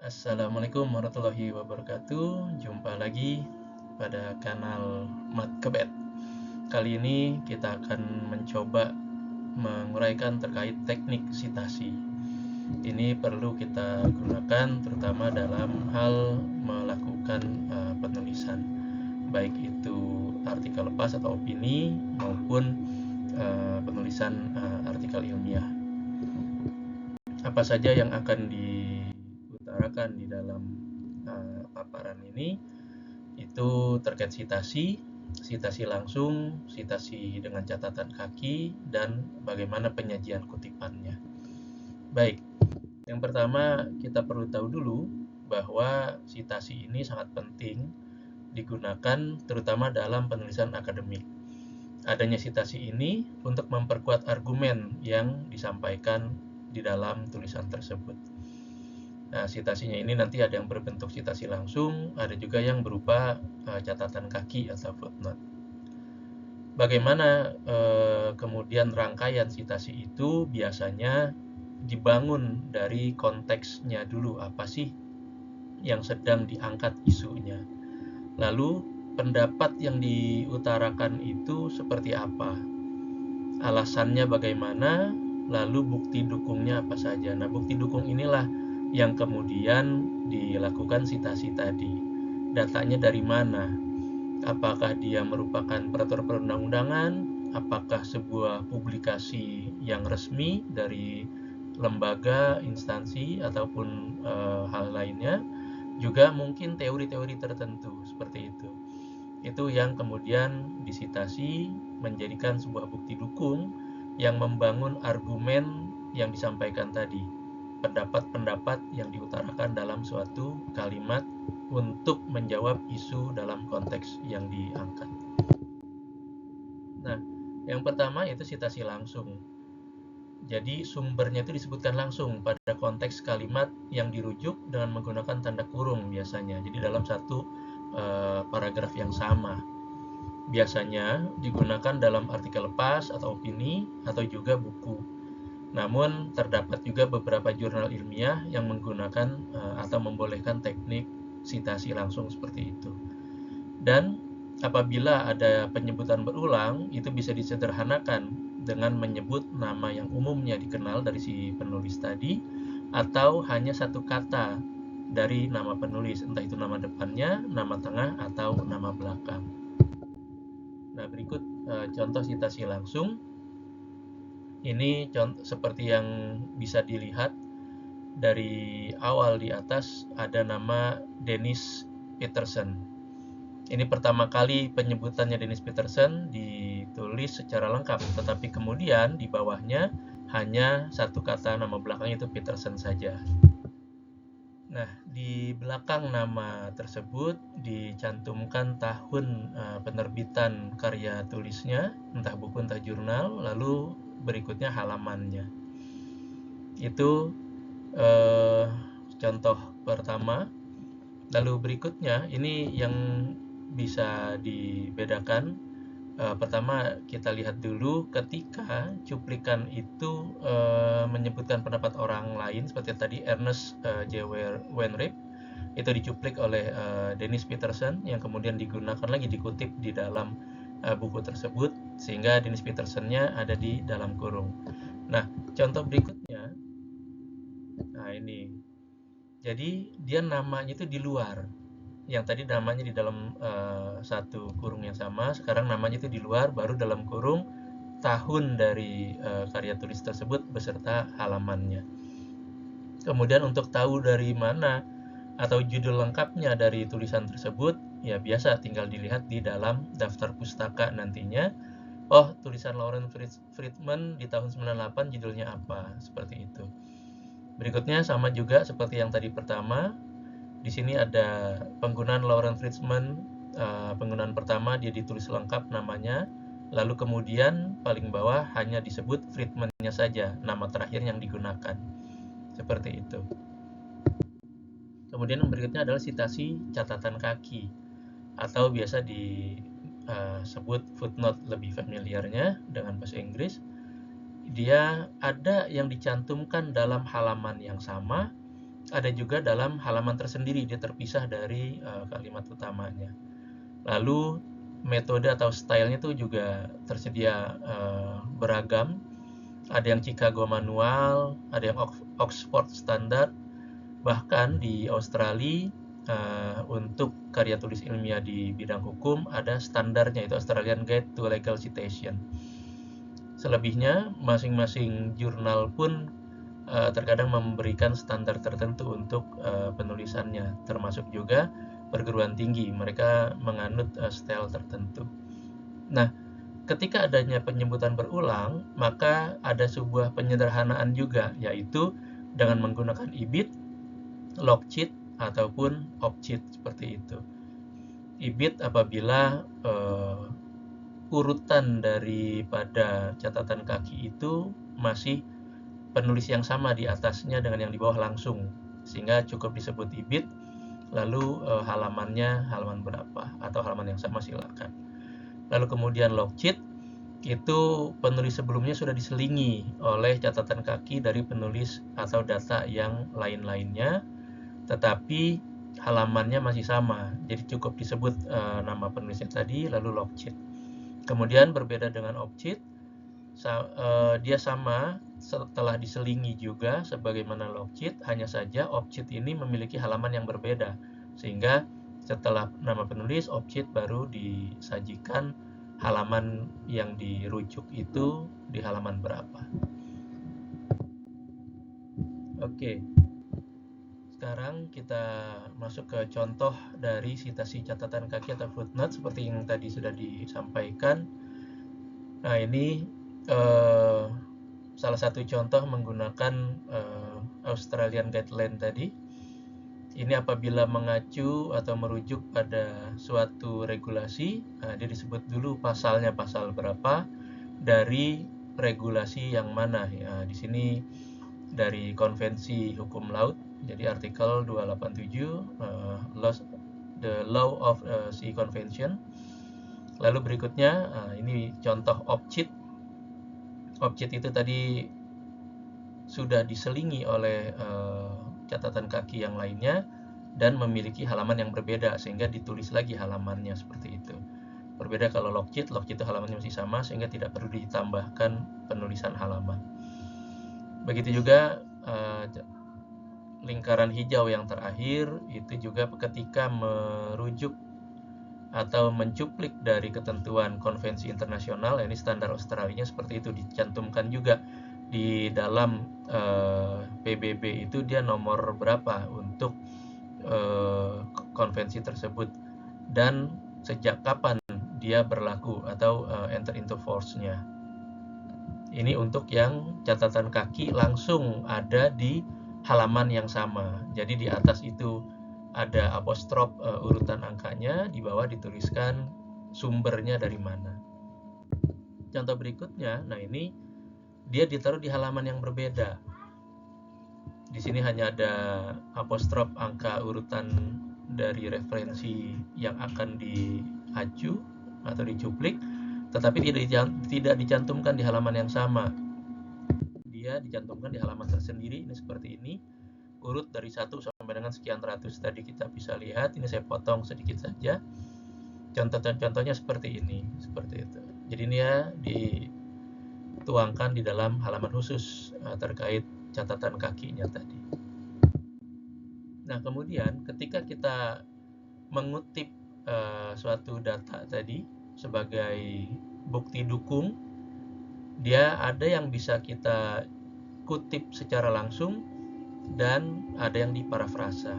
Assalamualaikum warahmatullahi wabarakatuh. Jumpa lagi pada kanal Matkebet. Kali ini kita akan mencoba menguraikan terkait teknik sitasi. Ini perlu kita gunakan terutama dalam hal melakukan penulisan, baik itu artikel lepas atau opini maupun penulisan artikel ilmiah. Apa saja yang akan diutarakan di dalam paparan ini itu terkait sitasi, sitasi langsung, sitasi dengan catatan kaki, dan bagaimana penyajian kutipannya. Baik, yang pertama kita perlu tahu dulu bahwa sitasi ini sangat penting digunakan terutama dalam penulisan akademik. Adanya sitasi ini untuk memperkuat argumen yang disampaikan di dalam tulisan tersebut. Nah, sitasinya ini nanti ada yang berbentuk sitasi langsung, ada juga yang berupa catatan kaki atau footnote. Bagaimana kemudian rangkaian sitasi itu biasanya dibangun dari konteksnya dulu, apa sih yang sedang diangkat isunya. Lalu pendapat yang diutarakan itu seperti apa, alasannya bagaimana, lalu bukti dukungnya apa saja. Nah, bukti dukung inilah yang kemudian dilakukan sitasi tadi. Datanya dari mana? Apakah dia merupakan peraturan perundang-undangan? Apakah sebuah publikasi yang resmi dari lembaga, instansi, ataupun hal lainnya? Juga mungkin teori-teori tertentu seperti itu. Itu yang kemudian disitasi menjadikan sebuah bukti dukung yang membangun argumen yang disampaikan tadi, pendapat-pendapat yang diutarakan dalam suatu kalimat untuk menjawab isu dalam konteks yang diangkat. Nah, yang pertama itu sitasi langsung. Jadi sumbernya itu disebutkan langsung pada konteks kalimat yang dirujuk dengan menggunakan tanda kurung biasanya. Jadi dalam satu paragraf yang sama. Biasanya digunakan dalam artikel lepas atau opini atau juga buku. Namun terdapat juga beberapa jurnal ilmiah yang menggunakan atau membolehkan teknik sitasi langsung seperti itu. Dan apabila ada penyebutan berulang, itu bisa disederhanakan dengan menyebut nama yang umumnya dikenal dari si penulis tadi atau hanya satu kata dari nama penulis, entah itu nama depannya, nama tengah, atau nama belakang. Nah, berikut contoh sitasi langsung. Ini contoh seperti yang bisa dilihat dari awal di atas ada nama Dennis Peterson. Ini pertama kali penyebutannya Dennis Peterson ditulis secara lengkap, tetapi kemudian di bawahnya hanya satu kata nama belakangnya itu Peterson saja. Nah, di belakang nama tersebut dicantumkan tahun penerbitan karya tulisnya, entah buku entah jurnal, lalu berikutnya halamannya. Itu contoh pertama. Lalu berikutnya ini yang bisa dibedakan. Pertama kita lihat dulu ketika cuplikan itu menyebutkan pendapat orang lain seperti tadi Ernest J. Wainwright, itu dicuplik oleh Dennis Peterson yang kemudian digunakan lagi dikutip di dalam buku tersebut sehingga Dennis Peterson-nya ada di dalam kurung. Nah, contoh berikutnya, nah ini, jadi dia namanya itu di luar. Yang tadi namanya di dalam satu kurung yang sama, sekarang namanya itu di luar, baru dalam kurung tahun dari karya tulis tersebut beserta halamannya. Kemudian untuk tahu dari mana atau judul lengkapnya dari tulisan tersebut, ya biasa tinggal dilihat di dalam daftar pustaka nantinya. Oh, tulisan Lawrence Friedman di tahun 98 judulnya apa, seperti itu. Berikutnya sama juga seperti yang tadi pertama. Di sini ada penggunaan Lawrence Friedman, penggunaan pertama dia ditulis lengkap namanya, lalu kemudian paling bawah hanya disebut Friedman-nya saja, nama terakhir yang digunakan. Seperti itu. Kemudian yang berikutnya adalah sitasi catatan kaki, atau biasa disebut footnote lebih familiarnya dengan bahasa Inggris. Dia ada yang dicantumkan dalam halaman yang sama, ada juga dalam halaman tersendiri, dia terpisah dari kalimat utamanya. Lalu metode atau stylenya itu juga tersedia beragam. Ada yang Chicago Manual, ada yang Oxford Standard, bahkan di Australia untuk karya tulis ilmiah di bidang hukum ada standarnya, itu Australian Guide to Legal Citation. Selebihnya masing-masing jurnal pun terkadang memberikan standar tertentu untuk penulisannya, termasuk juga perguruan tinggi, mereka menganut style tertentu. Nah, ketika adanya penyebutan berulang, maka ada sebuah penyederhanaan juga, yaitu dengan menggunakan ibid, logcheat, ataupun opcheat, seperti itu. Ibid apabila urutan daripada catatan kaki itu masih penulis yang sama di atasnya dengan yang di bawah langsung, sehingga cukup disebut ibid, lalu halamannya halaman berapa atau halaman yang sama silakan. Lalu kemudian logcheat, itu penulis sebelumnya sudah diselingi oleh catatan kaki dari penulis atau data yang lain-lainnya, tetapi halamannya masih sama, jadi cukup disebut nama penulisnya tadi, lalu logcheat. Kemudian berbeda dengan opcheat, dia sama setelah diselingi juga sebagaimana logcheat, hanya saja opcheat ini memiliki halaman yang berbeda, sehingga setelah nama penulis, opcheat baru disajikan halaman yang dirujuk itu di halaman berapa. Oke, sekarang kita masuk ke contoh dari citasi catatan kaki atau footnote seperti yang tadi sudah disampaikan. Nah, ini salah satu contoh menggunakan Australian Guideline tadi. Ini apabila mengacu atau merujuk pada suatu regulasi, dia disebut dulu pasalnya, pasal berapa dari regulasi yang mana. Ya, di sini dari Konvensi Hukum Laut, jadi artikel 287, the Law of Sea Convention. Lalu berikutnya, ini contoh opcheat. Opcheat itu tadi sudah diselingi oleh catatan kaki yang lainnya dan memiliki halaman yang berbeda, sehingga ditulis lagi halamannya seperti itu. Berbeda kalau logcheat itu halamannya masih sama, sehingga tidak perlu ditambahkan penulisan halaman. Begitu juga lingkaran hijau yang terakhir, itu juga ketika merujuk atau mencuplik dari ketentuan konvensi internasional, ini standar Australia seperti itu, dicantumkan juga di dalam PBB itu dia nomor berapa untuk konvensi tersebut dan sejak kapan dia berlaku atau enter into force-nya. Ini untuk yang catatan kaki langsung ada di halaman yang sama. Jadi di atas itu ada apostrof urutan angkanya, di bawah dituliskan sumbernya dari mana. Contoh berikutnya, nah ini dia ditaruh di halaman yang berbeda. Di sini hanya ada apostrof angka urutan dari referensi yang akan diacu atau dicuplik, tetapi tidak dicantumkan di halaman yang sama. Dia dicantumkan di halaman tersendiri, ini seperti ini, urut dari 1 sampai dengan sekian ratus. Tadi kita bisa lihat, ini saya potong sedikit saja. Contohnya seperti ini, seperti itu. Jadi ini ya dituangkan di dalam halaman khusus terkait catatan kakinya tadi. Nah, kemudian ketika kita mengutip suatu data tadi sebagai bukti dukung, dia ada yang bisa kita kutip secara langsung dan ada yang diparafrasa.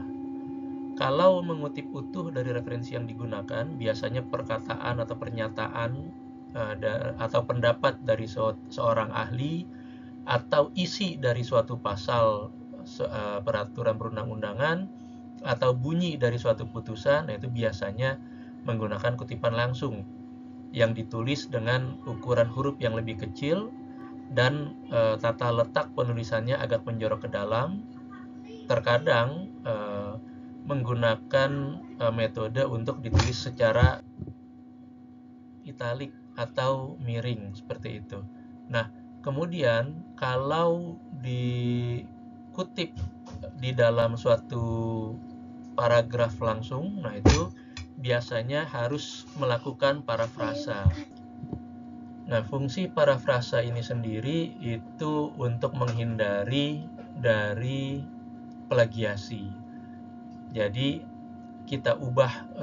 Kalau mengutip utuh dari referensi yang digunakan, biasanya perkataan atau pernyataan atau pendapat dari seorang ahli atau isi dari suatu pasal peraturan perundang-undangan atau bunyi dari suatu putusan, itu biasanya menggunakan kutipan langsung yang ditulis dengan ukuran huruf yang lebih kecil dan tata letak penulisannya agak menjorok ke dalam. Terkadang menggunakan metode untuk ditulis secara italik atau miring seperti itu. Nah, kemudian kalau dikutip di dalam suatu paragraf langsung, nah itu biasanya harus melakukan parafrasa. Nah, fungsi parafrasa ini sendiri itu untuk menghindari dari plagiasi. Jadi kita ubah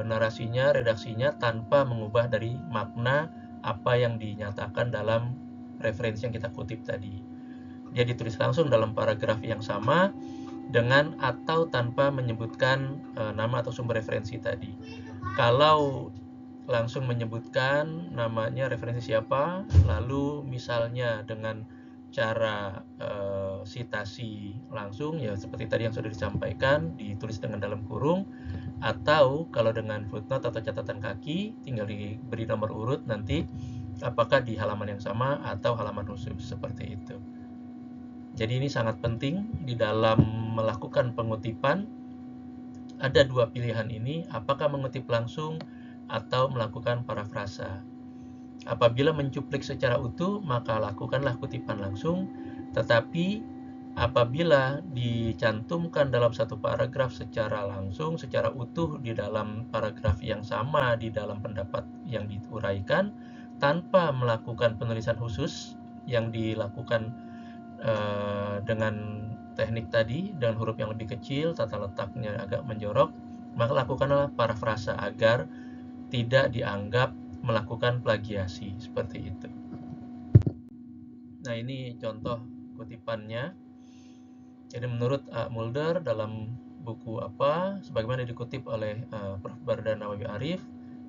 narasinya, redaksinya tanpa mengubah dari makna apa yang dinyatakan dalam referensi yang kita kutip tadi. Dia ditulis langsung dalam paragraf yang sama dengan atau tanpa menyebutkan nama atau sumber referensi tadi. Kalau langsung menyebutkan namanya, referensi siapa, lalu misalnya dengan cara sitasi langsung, ya seperti tadi yang sudah disampaikan, ditulis dengan dalam kurung, atau kalau dengan footnote atau catatan kaki, tinggal diberi nomor urut nanti apakah di halaman yang sama atau halaman khusus, seperti itu. Jadi ini sangat penting di dalam melakukan pengutipan. Ada dua pilihan ini, apakah mengutip langsung atau melakukan parafrasa. Apabila mencuplik secara utuh, maka lakukanlah kutipan langsung, tetapi apabila dicantumkan dalam satu paragraf secara langsung, secara utuh di dalam paragraf yang sama di dalam pendapat yang diuraikan, tanpa melakukan penulisan khusus yang dilakukan dengan teknik tadi, dengan huruf yang lebih kecil, tata letaknya agak menjorok, maka lakukanlah parafrasa agar tidak dianggap melakukan plagiasi, seperti itu. Nah, ini contoh kutipannya. Jadi menurut Mulder dalam buku apa, sebagaimana dikutip oleh Prof. Barda Nawawi Arif,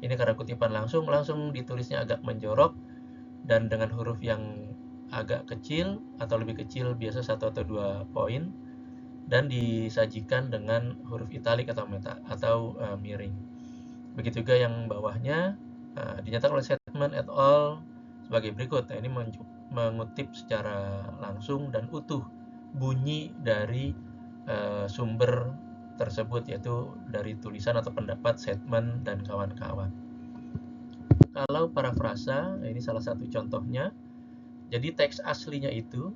ini karena kutipan langsung ditulisnya agak menjorok dan dengan huruf yang agak kecil atau lebih kecil, biasa 1 atau 2 poin, dan disajikan dengan huruf italik atau miring. Begitu juga yang bawahnya dinyatakan oleh Sedman et al. Sebagai berikut. Nah, ini mengutip secara langsung dan utuh bunyi dari sumber tersebut, yaitu dari tulisan atau pendapat Sedman dan kawan-kawan. Kalau parafrasa, ini salah satu contohnya. Jadi teks aslinya itu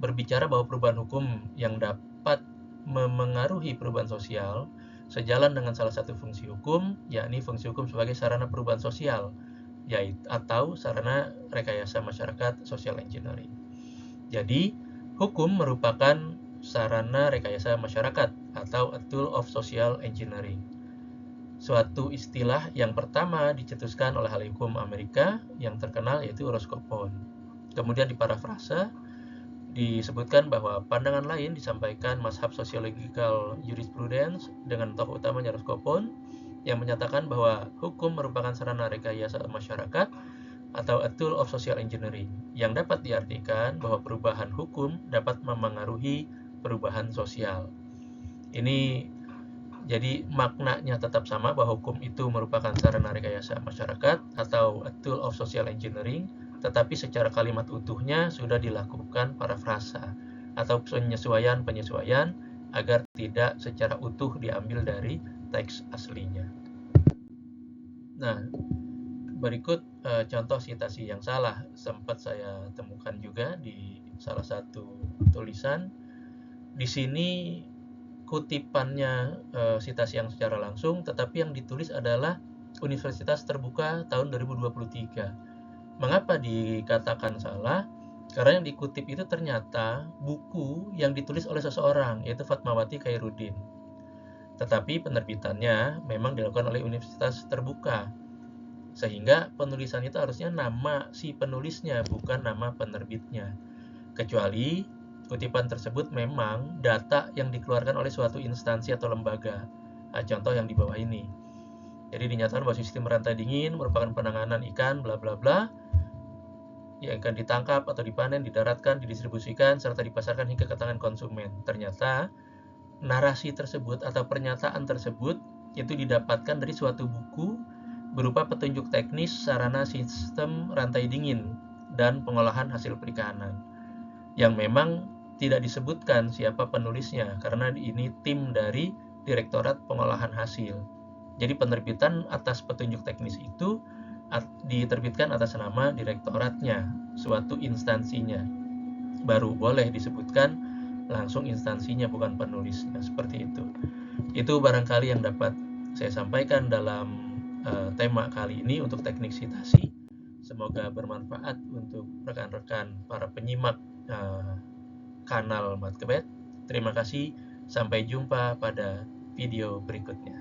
berbicara bahwa perubahan hukum yang dapat memengaruhi perubahan sosial sejalan dengan salah satu fungsi hukum, yakni fungsi hukum sebagai sarana perubahan sosial, yaitu atau sarana rekayasa masyarakat social engineering. Jadi, hukum merupakan sarana rekayasa masyarakat atau a tool of social engineering. Suatu istilah yang pertama dicetuskan oleh ahli hukum Amerika yang terkenal, yaitu Roscoe Pound. Kemudian diparafrasa, disebutkan bahwa pandangan lain disampaikan Mazhab Sociological Jurisprudence dengan tokoh utamanya Roscoe Pound yang menyatakan bahwa hukum merupakan sarana rekayasa masyarakat atau a tool of social engineering, yang dapat diartikan bahwa perubahan hukum dapat memengaruhi perubahan sosial. Ini jadi maknanya tetap sama, bahwa hukum itu merupakan sarana rekayasa masyarakat atau a tool of social engineering, tetapi secara kalimat utuhnya sudah dilakukan parafrasa atau penyesuaian agar tidak secara utuh diambil dari teks aslinya. Nah, berikut contoh sitasi yang salah sempat saya temukan juga di salah satu tulisan. Di sini kutipannya sitasi yang secara langsung, tetapi yang ditulis adalah Universitas Terbuka tahun 2023. Mengapa dikatakan salah? Karena yang dikutip itu ternyata buku yang ditulis oleh seseorang, yaitu Fatmawati Khairuddin. Tetapi penerbitannya memang dilakukan oleh Universitas Terbuka, sehingga penulisan itu harusnya nama si penulisnya, bukan nama penerbitnya. Kecuali kutipan tersebut memang data yang dikeluarkan oleh suatu instansi atau lembaga. Contoh yang di bawah ini. Jadi dinyatakan bahwa sistem rantai dingin merupakan penanganan ikan bla bla bla yang akan ditangkap atau dipanen, didaratkan, didistribusikan, serta dipasarkan hingga ke tangan konsumen. Ternyata narasi tersebut atau pernyataan tersebut itu didapatkan dari suatu buku berupa petunjuk teknis sarana sistem rantai dingin dan pengolahan hasil perikanan, yang memang tidak disebutkan siapa penulisnya karena ini tim dari Direktorat Pengolahan Hasil. Jadi penerbitan atas petunjuk teknis itu diterbitkan atas nama direktoratnya, suatu instansinya. Baru boleh disebutkan langsung instansinya, bukan penulisnya, seperti itu. Itu barangkali yang dapat saya sampaikan dalam tema kali ini untuk teknik citasi. Semoga bermanfaat untuk rekan-rekan para penyimak kanal Matkebet. Terima kasih, sampai jumpa pada video berikutnya.